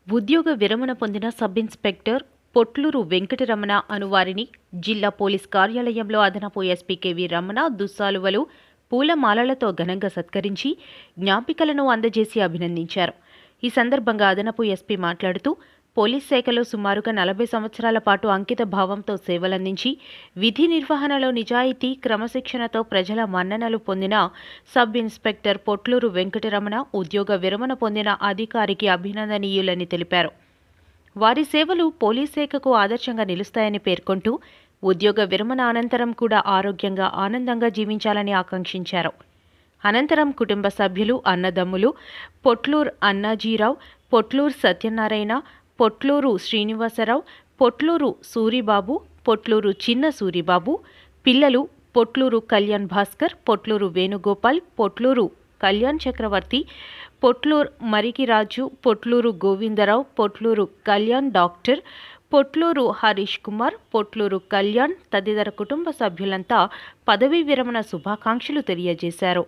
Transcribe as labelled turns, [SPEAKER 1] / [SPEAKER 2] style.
[SPEAKER 1] ఉద్యోగ విరమణ పొందిన సబ్ ఇన్స్పెక్టర్ పొట్లూరు వెంకటరమణ అనువారిని జిల్లా పోలీస్ కార్యాలయంలో అదనపు ఎస్పీ కెవి రమణ దుస్సాలువలు పూలమాలలతో ఘనంగా సత్కరించి జ్ఞాపికలను అందజేసి అభినందించారు. ఈ సందర్భంగా అదనపు ఎస్పీ మాట్లాడుతూ పోలీస్ శాఖలో సుమారుగా 40 సంవత్సరాల పాటు అంకిత భావంతో సేవలందించి విధి నిర్వహణలో నిజాయితీ, క్రమశిక్షణతో ప్రజల మన్ననలు పొందిన సబ్ ఇన్స్పెక్టర్ పొట్లూరు వెంకటరమణ ఉద్యోగ విరమణ పొందిన అధికారికి అభినందనీయులని తెలిపారు. వారి సేవలు పోలీస్ శాఖకు ఆదర్శంగా నిలుస్తాయని పేర్కొంటూ ఉద్యోగ విరమణ అనంతరం కూడా ఆరోగ్యంగా, ఆనందంగా జీవించాలని ఆకాంక్షించారు. అనంతరం కుటుంబ సభ్యులు, అన్నదమ్ములు పొట్లూరు అన్నాజీరావు, పొట్లూరు సత్యనారాయణ, పొట్లూరు శ్రీనివాసరావు, పొట్లూరు సూరిబాబు, పొట్లూరు చిన్న సూరిబాబు, పిల్లలు పొట్లూరు కళ్యాణ్ భాస్కర్, పొట్లూరు వేణుగోపాల్, పొట్లూరు కళ్యాణ్ చక్రవర్తి, పొట్లూరు మరికిరాజు, పొట్లూరు గోవిందరావు, పొట్లూరు కళ్యాణ్ డాక్టర్, పొట్లూరు హరీష్ కుమార్, పొట్లూరు కళ్యాణ్ తదితర కుటుంబ సభ్యులంతా పదవీ విరమణ శుభాకాంక్షలు తెలియజేశారు.